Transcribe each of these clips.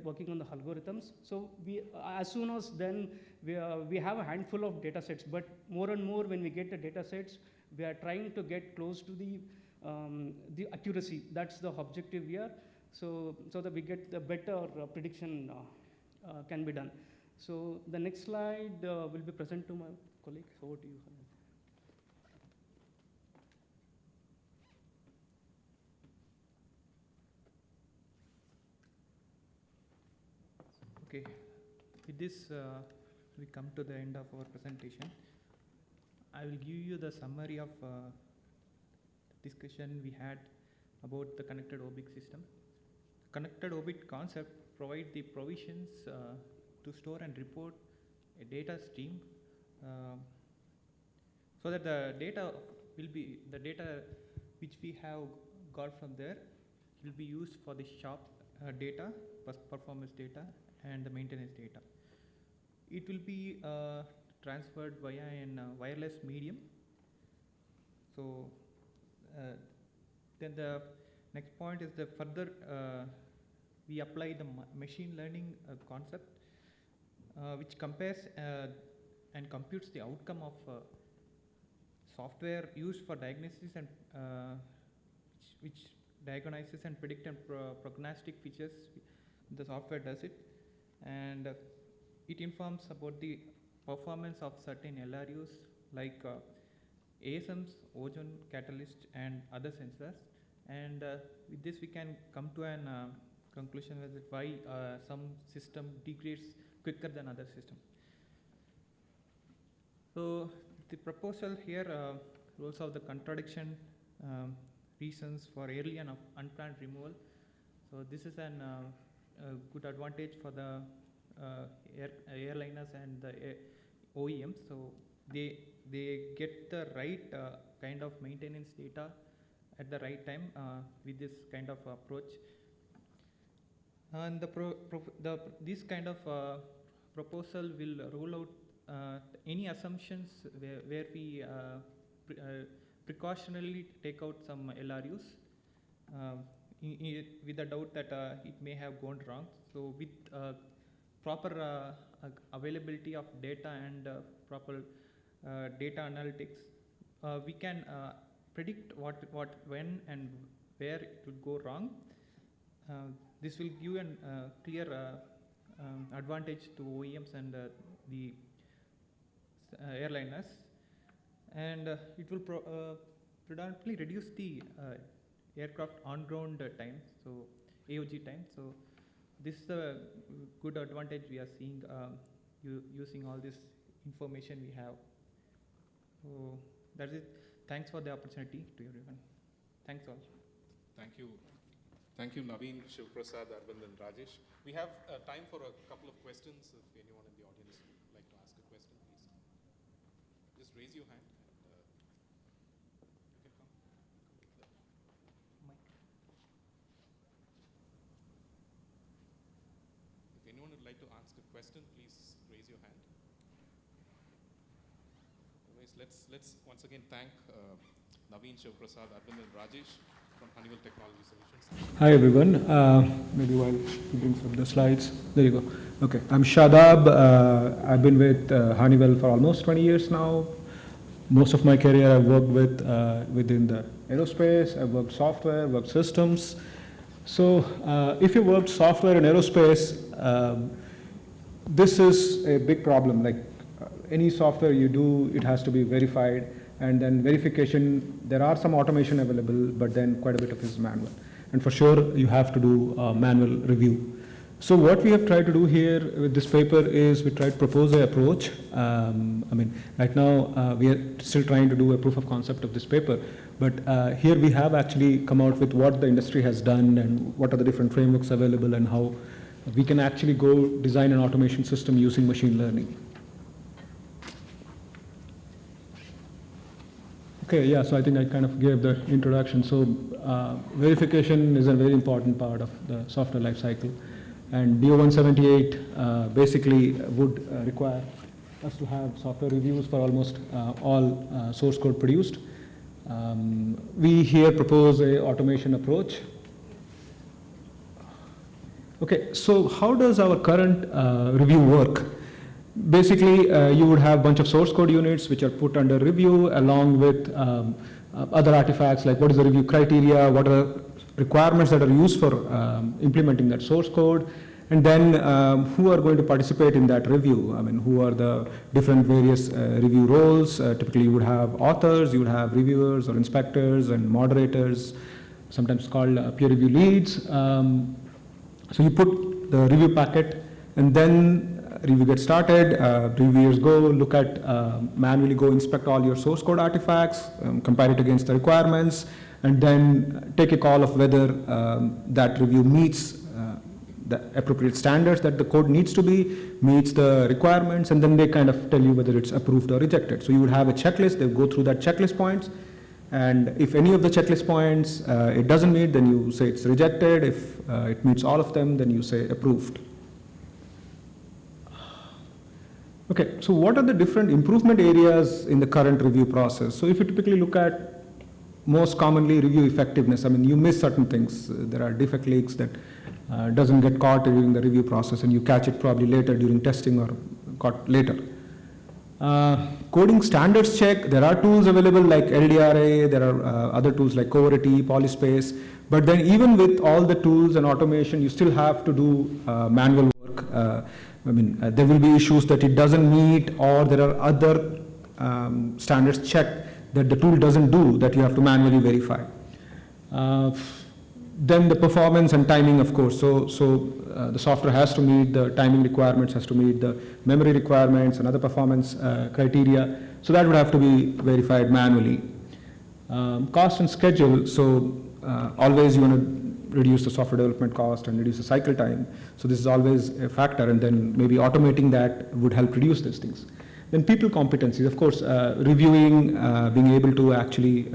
working on the algorithms. So we, as soon as then we have a handful of data sets, but more and more when we get the data sets, we are trying to get close to the accuracy. That's the objective here. So that we get the better prediction can be done. So the next slide will be present to my colleague. Over to you. Okay, with this we come to the end of our presentation. I will give you the summary of the discussion we had about the connected orbit system. Connected orbit concept provides the provisions to store and report a data stream so that the data which we have got from there will be used for the shop data, performance data, and the maintenance data. It will be transferred via a wireless medium. So then the next point is the further we apply the machine learning concept which compares and computes the outcome of software used for diagnosis and which diagnoses and predict and prognostic features. The software does it, and it informs about the performance of certain LRUs like ASMs, ozone catalyst, and other sensors. And with this, we can come to an conclusion with why some system degrades quicker than other system. So the proposal here rolls out the contradiction reasons for early and unplanned removal. So this is an a good advantage for the airliners and the OEMs. So they get the right kind of maintenance data at the right time with this kind of approach. And this kind of proposal will roll out any assumptions where we precautionarily take out some LRUs with the doubt that it may have gone wrong. So with proper availability of data and proper data analytics, we can predict what, when and where it would go wrong. This will give a clear advantage to OEMs and the airliners, and it will predominantly reduce the aircraft on-ground time, so AOG time. So this is a good advantage we are seeing using all this information we have. So that's it. Thanks for the opportunity to everyone. Thanks all. Thank you. Thank you, Naveen, Shivprasad, Arvind, and Rajesh. We have time for a couple of questions. If anyone in the audience would like to ask a question, please. Just raise your hand. You can come. If anyone would like to ask a question, please raise your hand. Otherwise, let's once again thank Naveen, Shivprasad, Arvind, and Rajesh from Honeywell Technology Solutions. Hi everyone. Maybe while he brings up the slides. There you go. Okay, I'm Shadab. I've been with Honeywell for almost 20 years now. Most of my career I've worked with within the aerospace. I've worked software, worked systems. So if you worked software in aerospace, this is a big problem. Like any software you do, it has to be verified. And then verification, there are some automation available, but then quite a bit of it is manual. And for sure, you have to do manual review. So what we have tried to do here with this paper is we tried to propose an approach. I mean, right now, we are still trying to do a proof of concept of this paper. But here we have actually come out with what the industry has done and what are the different frameworks available and how we can actually go design an automation system using machine learning. Okay, yeah, so I think I kind of gave the introduction. So verification is a very important part of the software lifecycle. And DO 178 basically would require us to have software reviews for almost all source code produced. We here propose a automation approach. Okay, so how does our current review work? Basically, you would have a bunch of source code units which are put under review along with other artifacts like what is the review criteria, what are the requirements that are used for implementing that source code, and then who are going to participate in that review. I mean, who are the different various review roles. Typically, you would have authors, you would have reviewers or inspectors and moderators, sometimes called peer review leads. So you put the review packet and then review gets started, reviewers go look at, manually go inspect all your source code artifacts, compare it against the requirements, and then take a call of whether that review meets the appropriate standards that the code needs to be, meets the requirements, and then they kind of tell you whether it's approved or rejected. So you would have a checklist, they go through that checklist points, and if any of the checklist points it doesn't meet, then you say it's rejected. If it meets all of them, then you say approved. Okay, so what are the different improvement areas in the current review process? So if you typically look at most commonly review effectiveness, I mean, you miss certain things. There are defect leaks that doesn't get caught during the review process and you catch it probably later during testing or caught later. Coding standards check, there are tools available like LDRA, there are other tools like Coverity, Polyspace, but then even with all the tools and automation, you still have to do manual work. There will be issues that it doesn't meet, or there are other standards check that the tool doesn't do that you have to manually verify. Then the performance and timing, of course. So the software has to meet the timing requirements, has to meet the memory requirements and other performance criteria. So that would have to be verified manually. Cost and schedule. So always you want to reduce the software development cost and reduce the cycle time. So this is always a factor, and then maybe automating that would help reduce these things. Then people competencies, of course, reviewing, being able to actually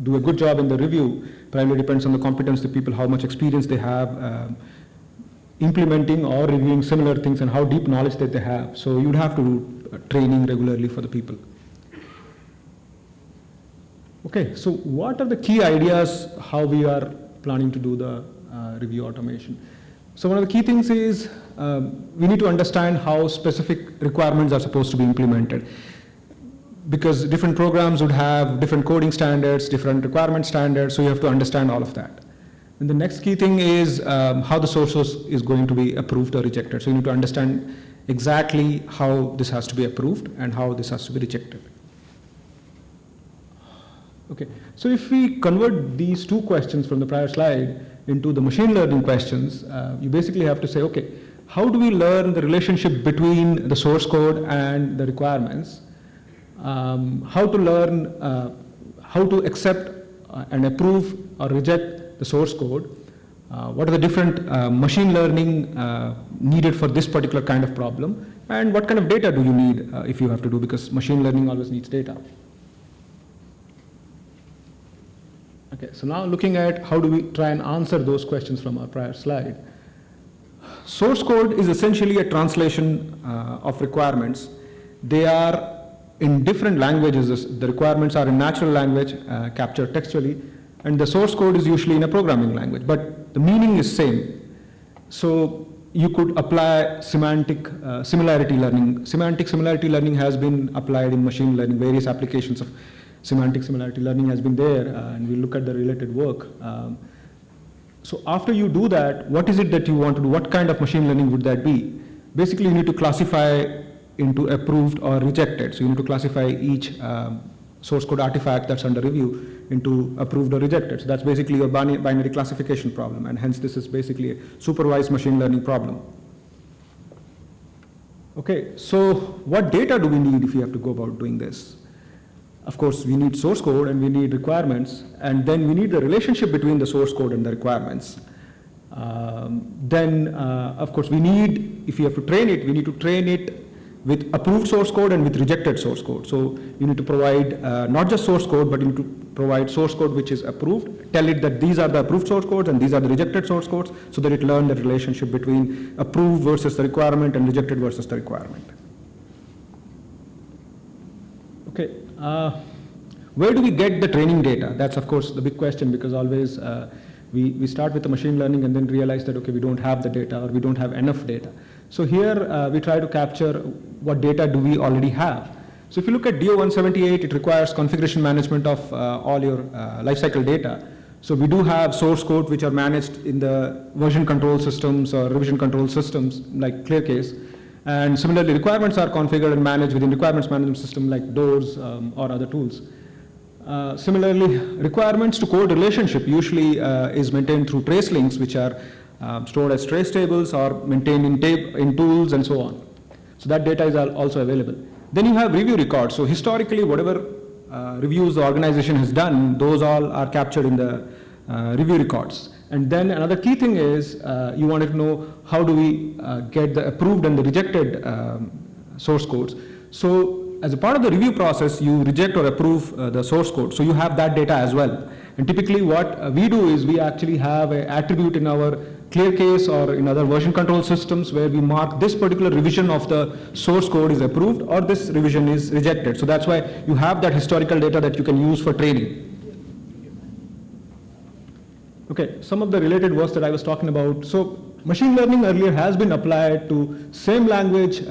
do a good job in the review primarily depends on the competence of people, how much experience they have implementing or reviewing similar things, and how deep knowledge that they have. So you'd have to do training regularly for the people. Okay, so what are the key ideas how we are planning to do the review automation? So one of the key things is we need to understand how specific requirements are supposed to be implemented, because different programs would have different coding standards, different requirement standards, so you have to understand all of that. And the next key thing is how the source is going to be approved or rejected. So you need to understand exactly how this has to be approved and how this has to be rejected. Okay, so if we convert these two questions from the prior slide into the machine learning questions, you basically have to say, okay, how do we learn the relationship between the source code and the requirements? How to learn, how to accept and approve or reject the source code? What are the different machine learning needed for this particular kind of problem? And what kind of data do you need if you have to do, because machine learning always needs data. Okay, so now looking at how do we try and answer those questions from our prior slide. Source code is essentially a translation of requirements. They are in different languages. The requirements are in natural language, captured textually, and the source code is usually in a programming language, but the meaning is same. So you could apply semantic similarity learning. Semantic similarity learning has been applied in machine learning. Various applications of semantic similarity learning has been there, and we look at the related work. So after you do that, what is it that you want to do? What kind of machine learning would that be? Basically, you need to classify into approved or rejected. So you need to classify each source code artifact that's under review into approved or rejected. So that's basically your binary classification problem, and hence this is basically a supervised machine learning problem. Okay, so what data do we need if we have to go about doing this? Of course, we need source code and we need requirements, and then we need the relationship between the source code and the requirements. Of course, we need, if we have to train it, we need to train it with approved source code and with rejected source code. So you need to provide not just source code, but you need to provide source code which is approved, tell it that these are the approved source codes and these are the rejected source codes, so that it learns the relationship between approved versus the requirement and rejected versus the requirement. Okay. Where do we get the training data? That's of course the big question, because always we start with the machine learning and then realize that, okay, we don't have the data or we don't have enough data. So here we try to capture what data do we already have. So if you look at DO-178, it requires configuration management of all your lifecycle data. So we do have source code which are managed in the version control systems or revision control systems like ClearCase. And similarly, requirements are configured and managed within requirements management system like DOORS or other tools. Similarly, requirements to code relationship usually is maintained through trace links, which are stored as trace tables or maintained in tools and so on. So that data is also available. Then you have review records. So historically, whatever reviews the organization has done, those all are captured in the review records. And then another key thing is you wanted to know how do we get the approved and the rejected source codes. So as a part of the review process, you reject or approve the source code. So you have that data as well. And typically what we do is we actually have an attribute in our ClearCase or in other version control systems where we mark this particular revision of the source code is approved or this revision is rejected. So that's why you have that historical data that you can use for training. Okay, some of the related works that I was talking about. So machine learning earlier has been applied to same language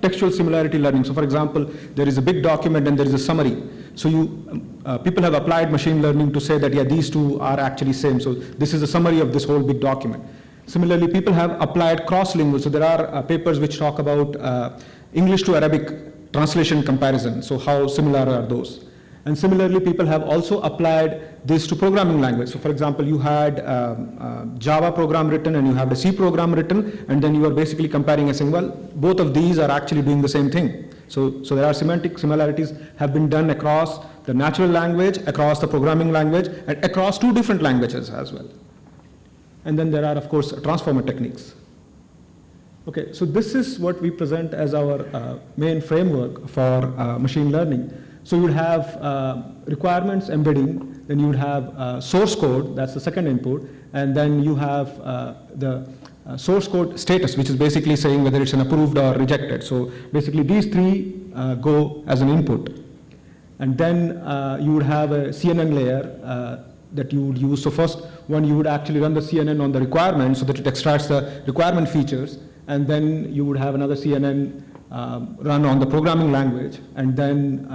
textual similarity learning. So for example, there is a big document and there is a summary. So people have applied machine learning to say that, yeah, these two are actually same. So this is a summary of this whole big document. Similarly, people have applied cross-lingual. So there are papers which talk about English to Arabic translation comparison. So how similar are those? And similarly, people have also applied this to programming language. So for example, you had Java program written and you have the C program written, and then you are basically comparing and saying, well, both of these are actually doing the same thing. So there are semantic similarities have been done across the natural language, across the programming language, and across two different languages as well. And then there are, of course, transformer techniques. Okay, so this is what we present as our main framework for machine learning. So you would have requirements embedding, then you would have source code, that's the second input, and then you have the source code status, which is basically saying whether it's an approved or rejected. So basically these three go as an input. And then you would have a CNN layer that you would use. So first one, you would actually run the CNN on the requirement so that it extracts the requirement features, and then you would have another CNN run on the programming language, and then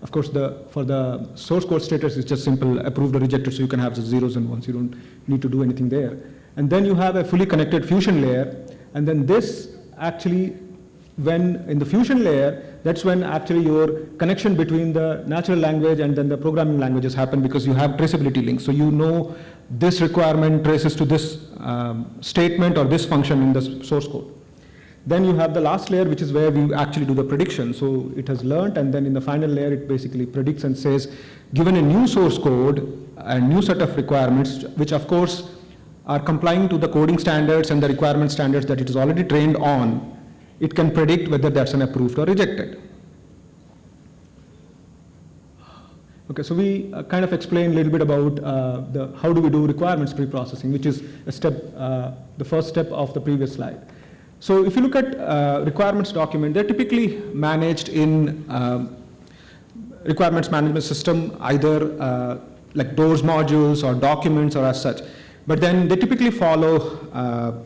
of course for the source code status it's just simple approved or rejected, so you can have the zeros and ones, you don't need to do anything there. And then you have a fully connected fusion layer, and then this actually, when in the fusion layer, that's when actually your connection between the natural language and then the programming languages happen, because you have traceability links. So you know this requirement traces to this statement or this function in the source code. Then you have the last layer, which is where we actually do the prediction. So it has learned, and then in the final layer, it basically predicts and says, given a new source code, a new set of requirements, which of course are complying to the coding standards and the requirement standards that it is already trained on, it can predict whether that's an approved or rejected. Okay, so we kind of explained a little bit about how do we do requirements pre-processing, which is a step, the first step of the previous slide. So if you look at requirements document, they're typically managed in requirements management system, either like doors modules or documents or as such. But then they typically follow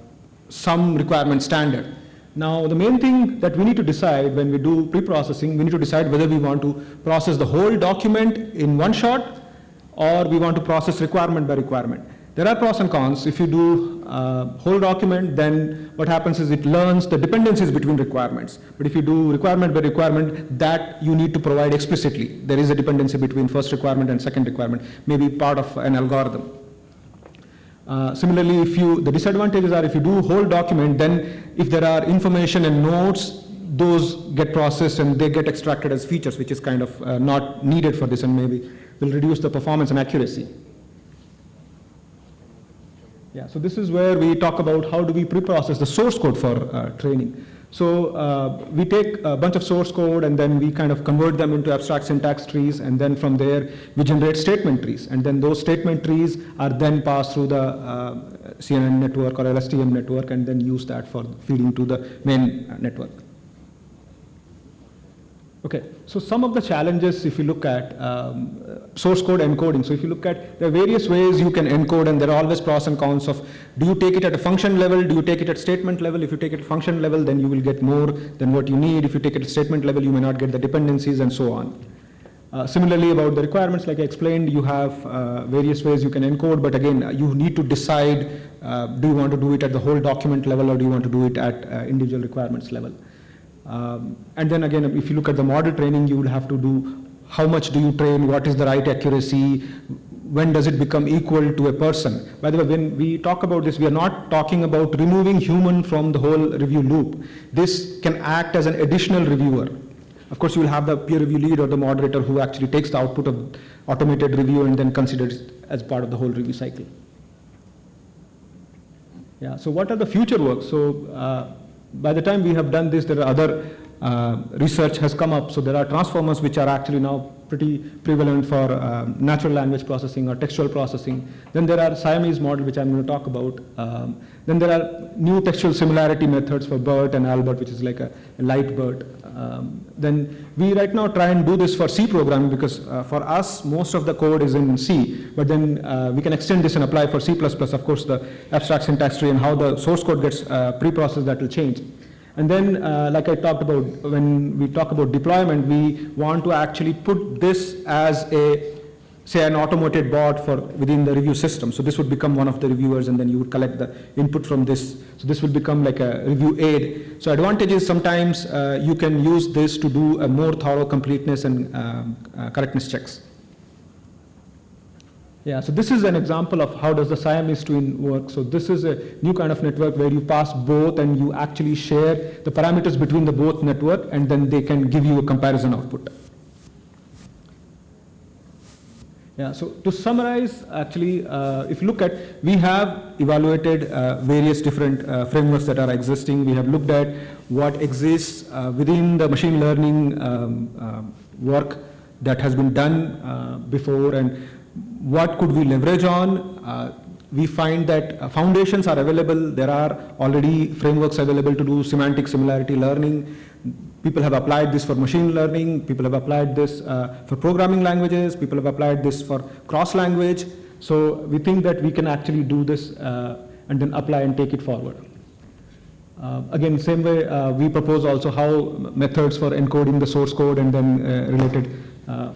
some requirement standard. Now, the main thing that we need to decide when we do pre-processing, we need to decide whether we want to process the whole document in one shot, or we want to process requirement by requirement. There are pros and cons. If you do whole document, then what happens is it learns the dependencies between requirements. But if you do requirement by requirement, that you need to provide explicitly. There is a dependency between first requirement and second requirement, maybe part of an algorithm. Similarly, the disadvantages are if you do whole document, then if there are information and nodes, those get processed and they get extracted as features, which is kind of not needed for this and maybe will reduce the performance and accuracy. Yeah, so this is where we talk about how do we pre-process the source code for training. So we take a bunch of source code and then we kind of convert them into abstract syntax trees, and then from there we generate statement trees, and then those statement trees are then passed through the CNN network or LSTM network, and then use that for feeding to the main network. Okay, so some of the challenges if you look at source code encoding. So if you look at, there are various ways you can encode, and there are always pros and cons of, do you take it at a function level, do you take it at statement level? If you take it at function level, then you will get more than what you need. If you take it at statement level, you may not get the dependencies and so on. Similarly, about the requirements, like I explained, you have various ways you can encode, but again, you need to decide, do you want to do it at the whole document level, or do you want to do it at individual requirements level? And then again, if you look at the model training, you would have to do how much do you train, what is the right accuracy, when does it become equal to a person. By the way, when we talk about this, we are not talking about removing human from the whole review loop. This can act as an additional reviewer. Of course, you will have the peer review lead or the moderator who actually takes the output of automated review and then considers it as part of the whole review cycle. Yeah, so what are the future work? So by the time we have done this, there are other research has come up. So there are transformers which are actually now pretty prevalent for natural language processing or textual processing. Then there are Siamese model, which I'm going to talk about. Then there are new textual similarity methods for BERT and ALBERT, which is like a light BERT. Then we right now try and do this for C programming, because for us, most of the code is in C, but then we can extend this and apply for C++. Of course, the abstract syntax tree and how the source code gets pre-processed, that will change. And then, like I talked about, when we talk about deployment, we want to actually put this as say an automated bot for within the review system. So this would become one of the reviewers, and then you would collect the input from this. So this would become like a review aid. So advantage is sometimes you can use this to do a more thorough completeness and correctness checks. Yeah, so this is an example of how does the Siamese twin work. So this is a new kind of network where you pass both and you actually share the parameters between the both network, and then they can give you a comparison output. Yeah, so to summarize, actually, if you look at, we have evaluated various different frameworks that are existing. We have looked at what exists within the machine learning work that has been done before, and what could we leverage on. We find that foundations are available. There are already frameworks available to do semantic similarity learning. People have applied this for machine learning. People have applied this for programming languages. People have applied this for cross-language. So we think that we can actually do this and then apply and take it forward. Again, same way, we propose also how methods for encoding the source code and then related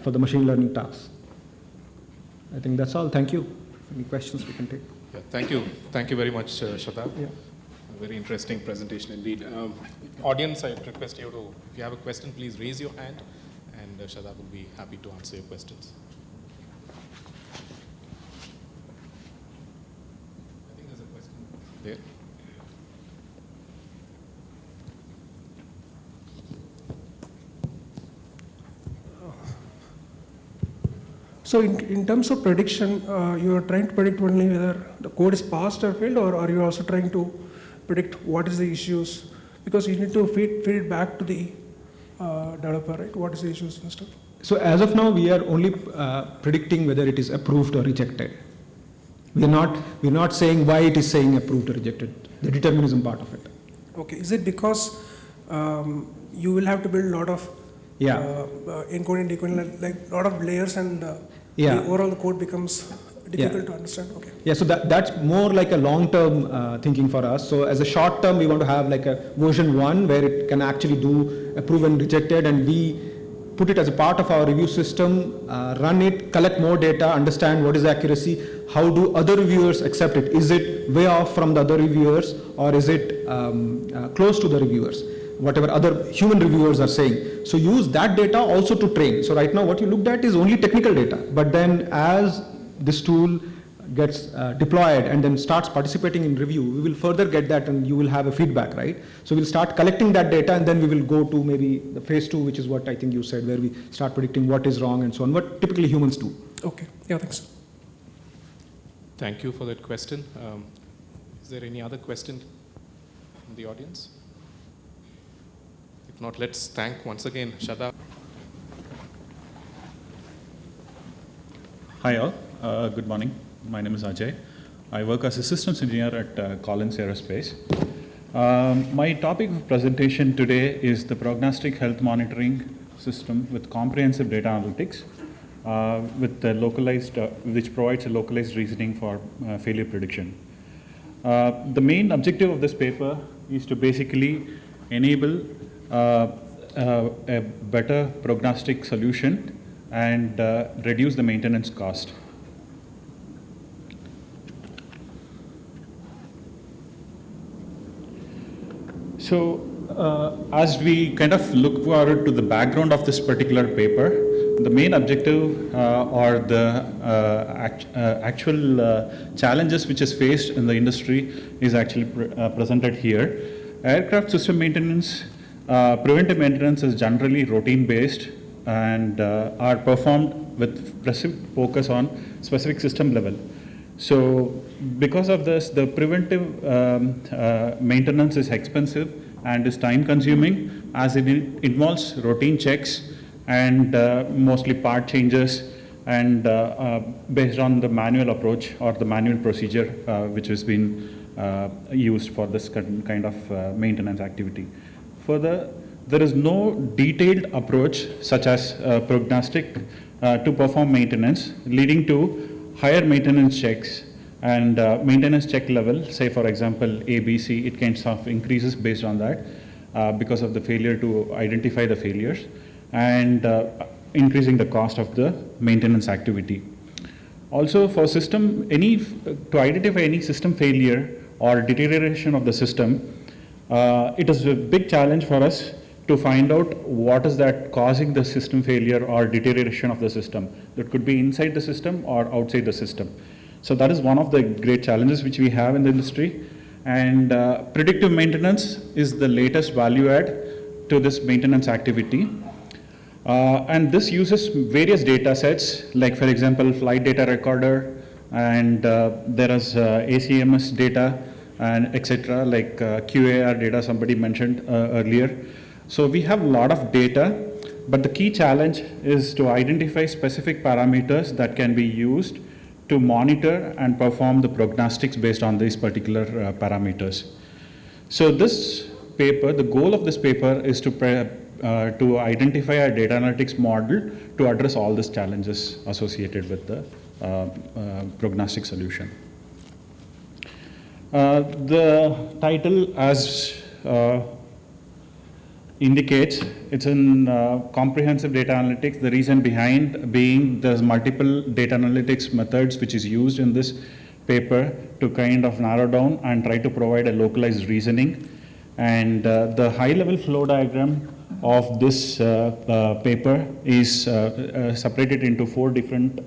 for the machine learning tasks. I think that's all. Thank you. Any questions we can take? Yeah, thank you. Thank you very much, Shatab. Yeah. A very interesting presentation indeed. Audience, I request you to, if you have a question, please raise your hand, and Shatab will be happy to answer your questions. I think there's a question there. So in terms of prediction, you are trying to predict only whether the code is passed or failed, or are you also trying to predict what is the issues? Because you need to feed it back to the developer, right? What is the issues and stuff? So as of now, we are only predicting whether it is approved or rejected. We're not saying why it is saying approved or rejected, the determinism part of it. Okay, is it because you will have to build a lot of encoding and decoding, like a lot of layers, and the overall the code becomes difficult to understand? Okay. Yeah, so that's more like a long-term thinking for us. So as a short term, we want to have like a version 1 where it can actually do approve and rejected, and we put it as a part of our review system, run it, collect more data, understand what is the accuracy, how do other reviewers accept it? Is it way off from the other reviewers, or is it close to the reviewers? Whatever other human reviewers are saying. So use that data also to train. So right now what you looked at is only technical data, but then as this tool gets deployed and then starts participating in review, we will further get that and you will have a feedback, right? So we'll start collecting that data, and then we will go to maybe the phase 2, which is what I think you said, where we start predicting what is wrong and so on, what typically humans do. Okay, yeah, thanks. Thank you for that question. Is there any other question from the audience? If not, let's thank once again Shatab. Hi all, good morning. My name is Ajay. I work as a systems engineer at Collins Aerospace. My topic of presentation today is the prognostic health monitoring system with comprehensive data analytics with the localized, which provides a localized reasoning for failure prediction. The main objective of this paper is to basically enable a better prognostic solution and reduce the maintenance cost. So as we kind of look forward to the background of this particular paper, the main objective or the actual challenges which is faced in the industry is actually presented here. Aircraft system maintenance, preventive maintenance is generally routine based and are performed with specific focus on specific system level. So because of this, the preventive maintenance is expensive and is time consuming, as it involves routine checks and mostly part changes, and based on the manual approach or the manual procedure which has been used for this kind of maintenance activity. Further, there is no detailed approach such as prognostic to perform maintenance, leading to higher maintenance checks and maintenance check level, say for example ABC, it kind of increases based on that because of the failure to identify the failures, and increasing the cost of the maintenance activity. Also for system, to identify any system failure or deterioration of the system, it is a big challenge for us to find out what is that causing the system failure or deterioration of the system. That could be inside the system or outside the system. So that is one of the great challenges which we have in the industry. And predictive maintenance is the latest value add to this maintenance activity. And this uses various data sets, like for example, flight data recorder, and there is ACMS data, and etc., like QAR data somebody mentioned earlier. So we have a lot of data, but the key challenge is to identify specific parameters that can be used to monitor and perform the prognostics based on these particular parameters. So this paper, the goal of this paper is to identify a data analytics model to address all these challenges associated with the prognostic solution. The title, as indicates, it's in comprehensive data analytics. The reason behind being there's multiple data analytics methods which is used in this paper to kind of narrow down and try to provide a localized reasoning. And the high-level flow diagram of this paper is separated into 4 different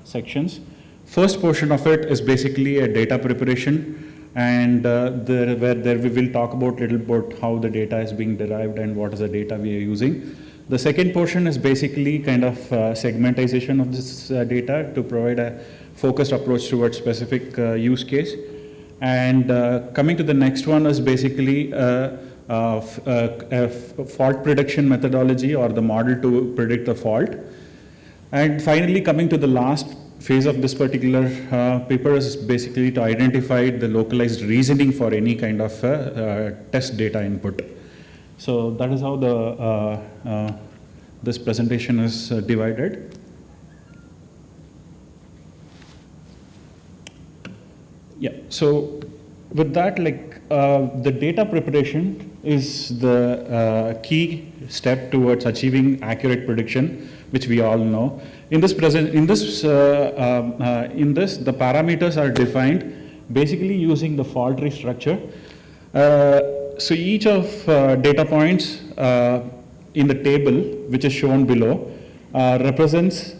sections. First portion of it is basically a data preparation, and where we will talk about little about how the data is being derived and what is the data we are using. The second portion is basically kind of segmentization of this data to provide a focused approach towards specific use case. And coming to the next one is basically a fault prediction methodology, or the model to predict the fault. And finally, coming to the last phase of this particular paper is basically to identify the localized reasoning for any kind of test data input. So that is how the this presentation is divided. Yeah, so with that, like the data preparation is the key step towards achieving accurate prediction, which we all know. In this, the parameters are defined basically using the fault tree structure. So each of data points in the table, which is shown below, represents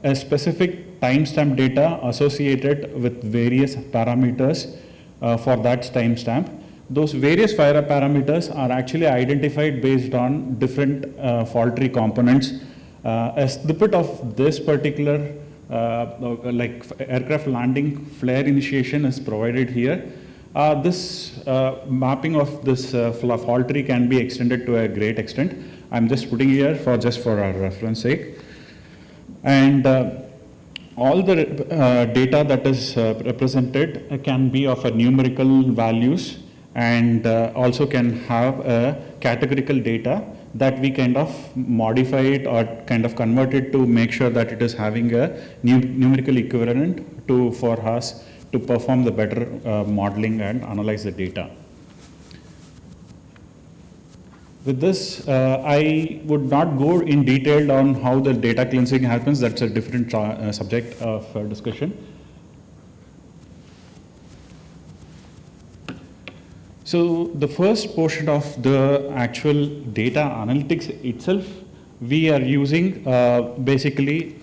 a specific timestamp data associated with various parameters for that timestamp. Those various parameters are actually identified based on different fault tree components. A snippet of this particular like aircraft landing flare initiation is provided here. This mapping of this fault tree can be extended to a great extent. I'm just putting here just for our reference sake. And all the data that is represented can be of a numerical values, and also can have a categorical data that we kind of modify it or kind of convert it to make sure that it is having a numerical equivalent for us to perform the better modeling and analyze the data. With this, I would not go in detail on how the data cleansing happens. That's a different subject of discussion. So the first portion of the actual data analytics itself, we are using basically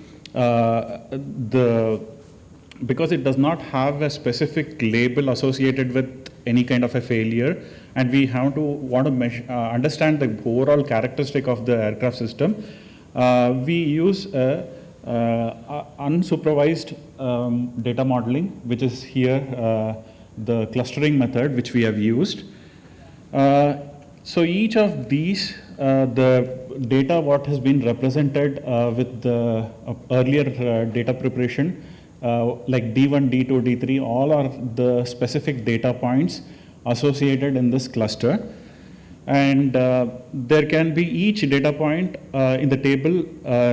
because it does not have a specific label associated with any kind of a failure, and we have to want to understand the overall characteristic of the aircraft system. We use unsupervised data modeling, which is here the clustering method which we have used. So each of these, the data what has been represented with the earlier data preparation, like D1, D2, D3, all are the specific data points associated in this cluster. And there can be each data point in the table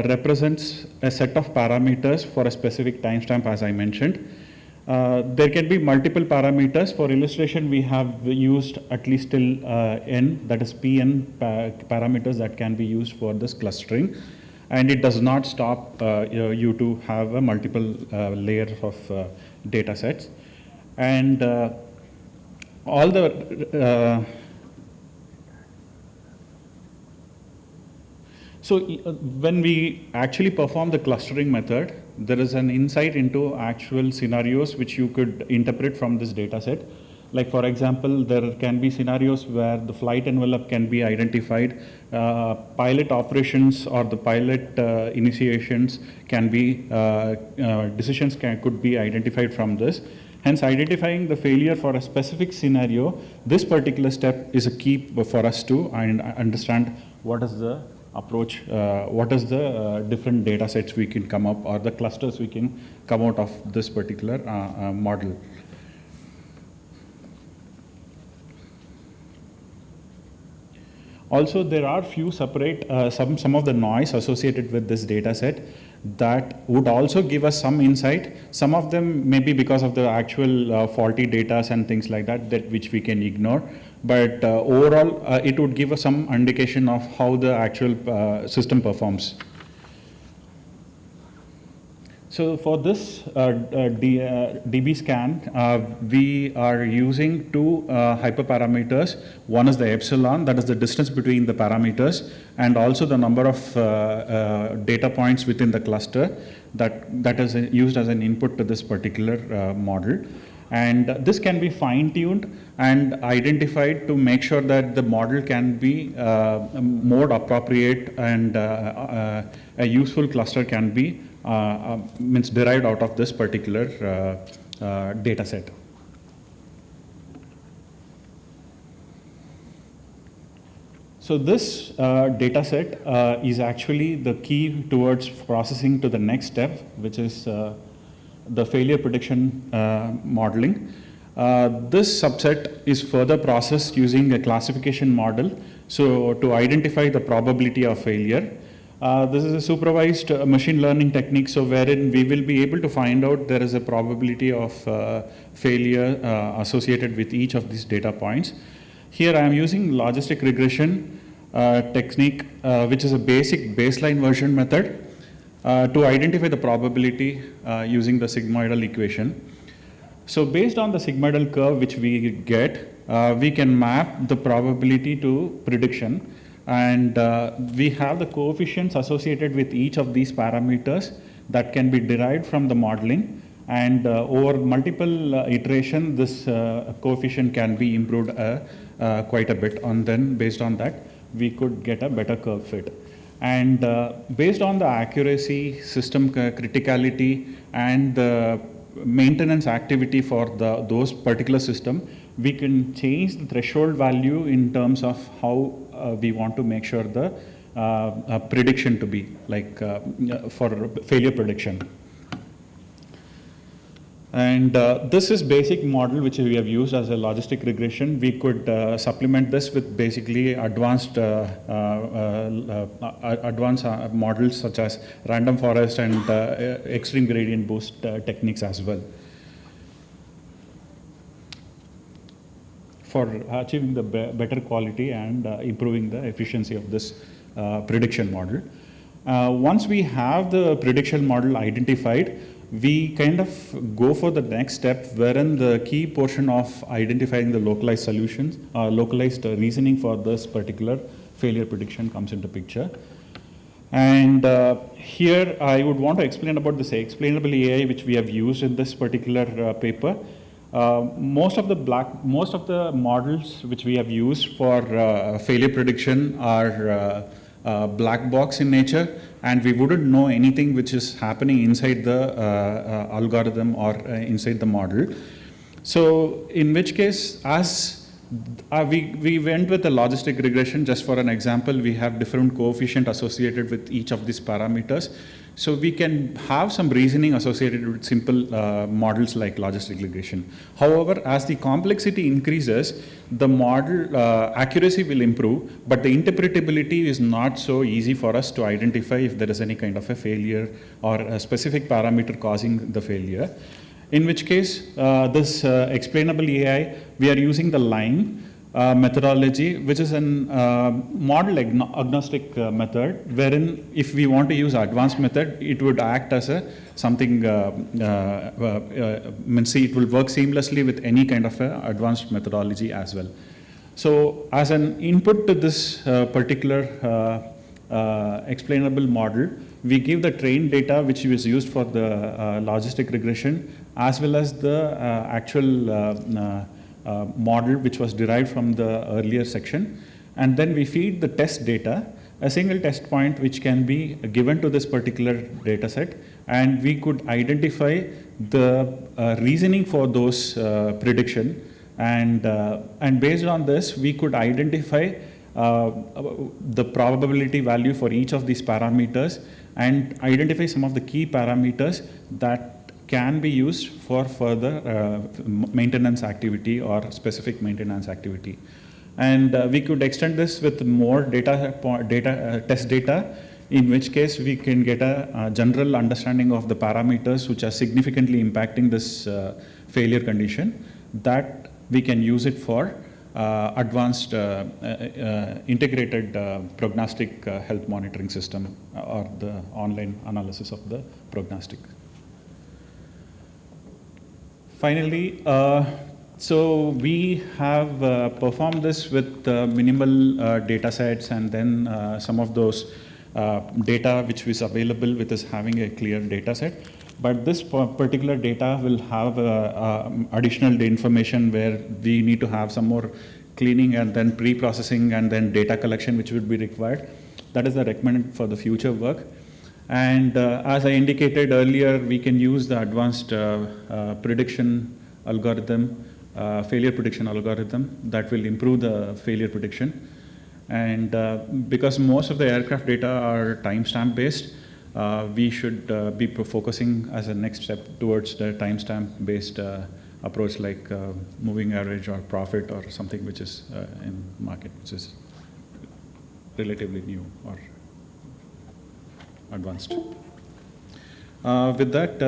represents a set of parameters for a specific timestamp, as I mentioned. There can be multiple parameters. For illustration, we have used at least till n, that is pn parameters that can be used for this clustering. And it does not stop you to have a multiple layer of data sets. And all the so when we actually perform the clustering method, there is an insight into actual scenarios which you could interpret from this data set. Like for example, there can be scenarios where the flight envelope can be identified, pilot operations or the pilot initiations can be, decisions could be identified from this. Hence, identifying the failure for a specific scenario, this particular step is a key for us to understand what is the approach, what is the different data sets we can come up, or the clusters we can come out of this particular model. Also, there are few separate, some of the noise associated with this data set that would also give us some insight. Some of them may be because of the actual faulty data and things like that, which we can ignore. But overall, it would give us some indication of how the actual system performs. So for this DB scan, we are using two hyperparameters. One is the epsilon, that is the distance between the parameters, and also the number of data points within the cluster that is used as an input to this particular model. And this can be fine-tuned and identified to make sure that the model can be more appropriate, and a useful cluster can be derived out of this particular data set. So this data set is actually the key towards processing to the next step, which is the failure prediction modeling. This subset is further processed using a classification model, so to identify the probability of failure. This is a supervised machine learning technique, so wherein we will be able to find out there is a probability of failure associated with each of these data points. Here I am using logistic regression technique, which is a basic baseline version method to identify the probability using the sigmoidal equation. So based on the sigmoidal curve which we get, we can map the probability to prediction. And we have the coefficients associated with each of these parameters that can be derived from the modeling. And over multiple iteration, this coefficient can be improved quite a bit. And then based on that, we could get a better curve fit. And based on the accuracy, system criticality, and the maintenance activity for those particular system, we can change the threshold value in terms of how we want to make sure the prediction to be, like for failure prediction. And this is basic model which we have used as a logistic regression. We could supplement this with basically advanced models such as random forest and extreme gradient boost techniques as well, for achieving the better quality and improving the efficiency of this prediction model. Once we have the prediction model identified, we kind of go for the next step, wherein the key portion of identifying the localized solutions, localized reasoning for this particular failure prediction comes into picture. And here I would want to explain about this explainable AI which we have used in this particular paper. Most of the models which we have used for failure prediction are black box in nature, and we wouldn't know anything which is happening inside the algorithm or inside the model. So in which case, as We went with the logistic regression. Just for an example, we have different coefficient associated with each of these parameters. So we can have some reasoning associated with simple models like logistic regression. However, as the complexity increases, the model accuracy will improve, but the interpretability is not so easy for us to identify if there is any kind of a failure or a specific parameter causing the failure. In which case, this explainable AI, we are using the line methodology, which is an model agnostic method, wherein if we want to use advanced method, it would act as a something, see, it will work seamlessly with any kind of advanced methodology as well. So as an input to this particular explainable model, we give the trained data which was used for the logistic regression, as well as the actual model which was derived from the earlier section. And then we feed the test data, a single test point which can be given to this particular data set, and we could identify the reasoning for those prediction. And based on this, we could identify the probability value for each of these parameters and identify some of the key parameters that can be used for further maintenance activity or specific maintenance activity. And we could extend this with more test data, in which case we can get a general understanding of the parameters which are significantly impacting this failure condition, that we can use it for advanced integrated prognostic health monitoring system or the online analysis of the prognostic. Finally, so we have performed this with minimal data sets, and then some of those data which is available with us having a clear data set. But this particular data will have additional information where we need to have some more cleaning and then pre-processing and then data collection which would be required. That is the recommended for the future work. And as I indicated earlier, we can use the advanced prediction algorithm, failure prediction algorithm that will improve the failure prediction. And because most of the aircraft data are timestamp based, we should be focusing as a next step towards the timestamp based approach, like moving average or profit or something which is in market, which is relatively new or advanced. With that,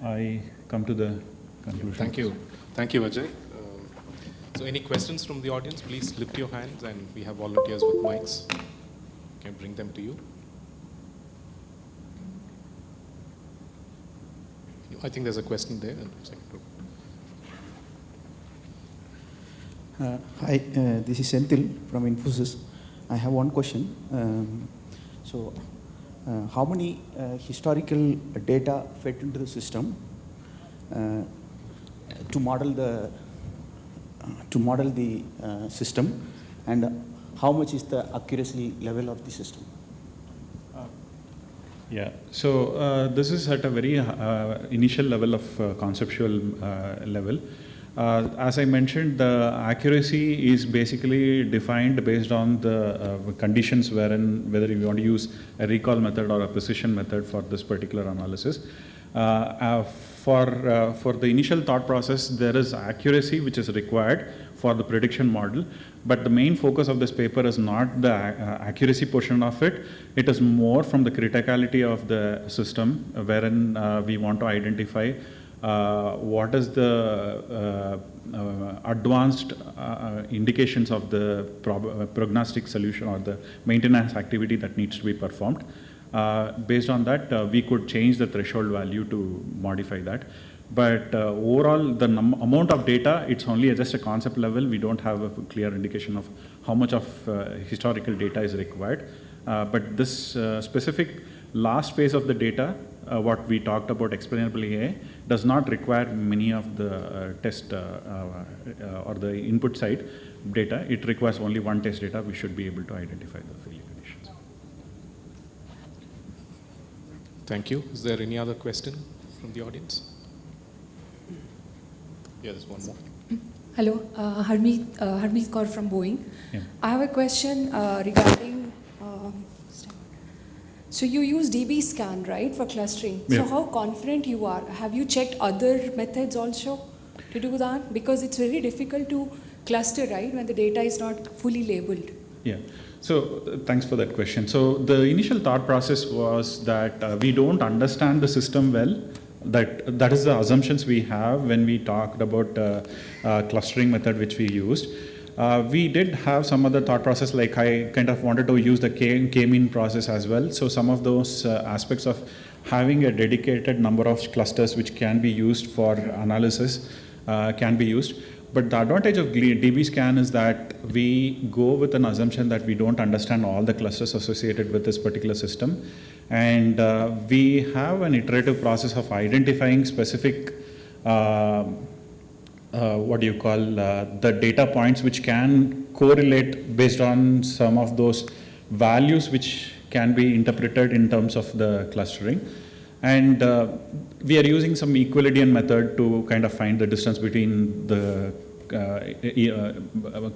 I come to the conclusion. Thank you. Thank you, Ajay. So any questions from the audience, please lift your hands, and we have volunteers with mics. Can bring them to you. I think there's a question there. Hi, this is Senthil from Infosys. I have one question. How many historical data fed into the system to model the system, and how much is the accuracy level of the system? Yeah, so this is at a very initial level of conceptual level. As I mentioned, the accuracy is basically defined based on the conditions wherein whether you want to use a recall method or a precision method for this particular analysis. For the initial thought process, there is accuracy which is required for the prediction model, but the main focus of this paper is not the accuracy portion of it. It is more from the criticality of the system, wherein we want to identify what is the advanced indications of the prognostic solution or the maintenance activity that needs to be performed. Based on that, we could change the threshold value to modify that. But overall, the amount of data, it's only just a concept level. We don't have a clear indication of how much of historical data is required. But this specific last phase of the data, what we talked about explainable AI, does not require many of the test or the input side data. It requires only one test data. We should be able to identify the failure conditions. Thank you. Is there any other question from the audience? Yeah, there's one more. Hello, Harmeet Kaur from Boeing. Yeah. I have a question regarding, so you use DB scan, right, for clustering? Yeah. So how confident you are? Have you checked other methods also to do that? Because it's very difficult to cluster, right, when the data is not fully labeled. Yeah. So thanks for that question. So the initial thought process was that we don't understand the system well. That is the assumptions we have when we talked about clustering method which we used. We did have some other thought process, like I kind of wanted to use the k-mean process as well. So some of those aspects of having a dedicated number of clusters which can be used for analysis can be used. But the advantage of DB scan is that we go with an assumption that we don't understand all the clusters associated with this particular system. And we have an iterative process of identifying specific the data points which can correlate based on some of those values which can be interpreted in terms of the clustering. And we are using some Euclidean method to kind of find the distance between the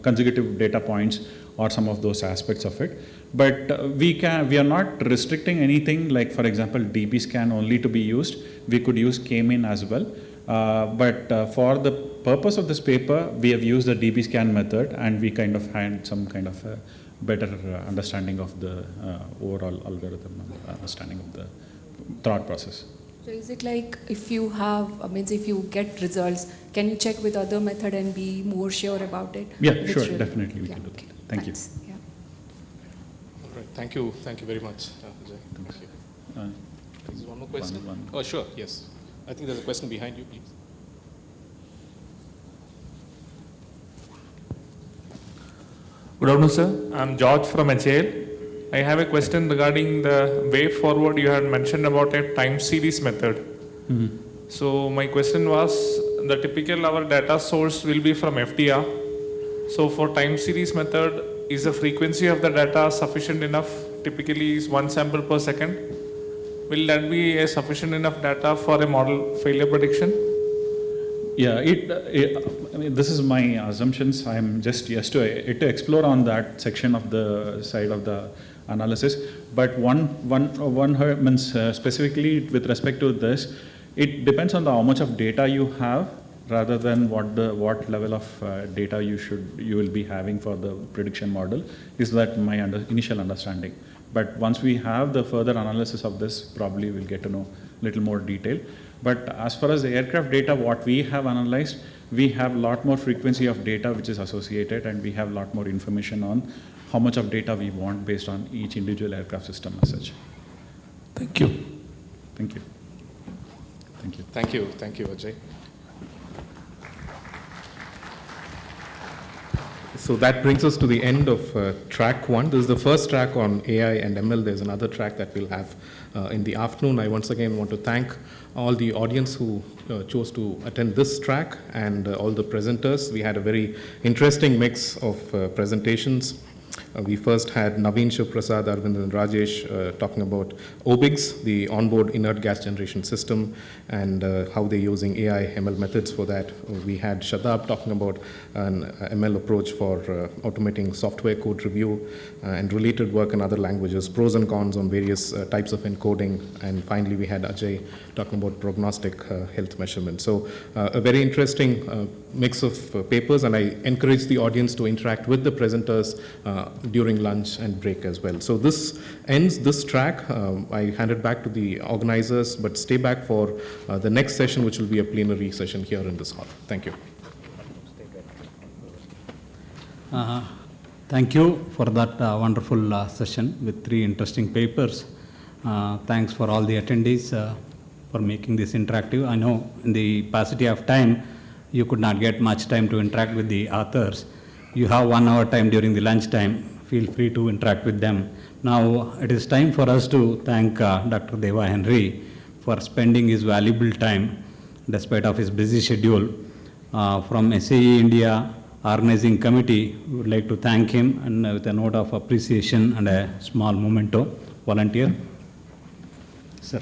consecutive data points or some of those aspects of it. But we are not restricting anything, like for example DB scan only to be used. We could use k-mean as well. But for the purpose of this paper, we have used the DB scan method, and we kind of had some kind of a better understanding of the overall algorithm, understanding of the thought process. So is it like if you have, if you get results, can you check with other method and be more sure about it? Yeah, sure, definitely we can do okay. that. Thank you. Yeah. All right, thank you very much, Ajay. Thank you. There's one more question? One. Oh, sure, yes. I think there's a question behind you, please. Good afternoon, sir. I'm George from HAL. I have a question regarding the way forward. You had mentioned about a time series method. Mm-hmm. So my question was, the typical our data source will be from FDR. So for time series method, is the frequency of the data sufficient enough? Typically is 1 sample per second. Will that be a sufficient enough data for a model failure prediction? Yeah, I mean, this is my assumptions. I'm just to explore on that section of the side of the analysis. But specifically with respect to this, it depends on how much of data you have, rather than what level of data you will be having for the prediction model. Is that my initial understanding? But once we have the further analysis of this, probably we'll get to know a little more detail. But as far as the aircraft data, what we have analyzed, we have a lot more frequency of data which is associated, and we have a lot more information on how much of data we want based on each individual aircraft system as such. Thank you. Thank you. Thank you. Thank you. Thank you, Ajay. So that brings us to the end of track 1. This is the first track on AI and ML. There's another track that we'll have in the afternoon. I once again want to thank all the audience who chose to attend this track, and all the presenters. We had a very interesting mix of presentations. We first had Naveen, Shivprasad, Arvind and Rajesh talking about OBIGS, the onboard inert gas generation system, and how they're using AI ML methods for that. We had Shadab talking about an ML approach for automating software code review and related work in other languages, pros and cons on various types of encoding. And finally, we had Ajay talking about prognostic health measurement. So a very interesting mix of papers, and I encourage the audience to interact with the presenters during lunch and break as well. So this ends this track. I hand it back to the organizers, but stay back for the next session, which will be a plenary session here in this hall. Thank you. Thank you for that wonderful session with 3 interesting papers. Thanks for all the attendees for making this interactive. I know in the paucity of time, you could not get much time to interact with the authors. You have 1 hour time during the lunch time. Feel free to interact with them. Now it is time for us to thank Dr. Deva Henry for spending his valuable time despite of his busy schedule. From SAE India Organizing Committee, we would like to thank him, and with a note of appreciation and a small memento. Volunteer. Sir.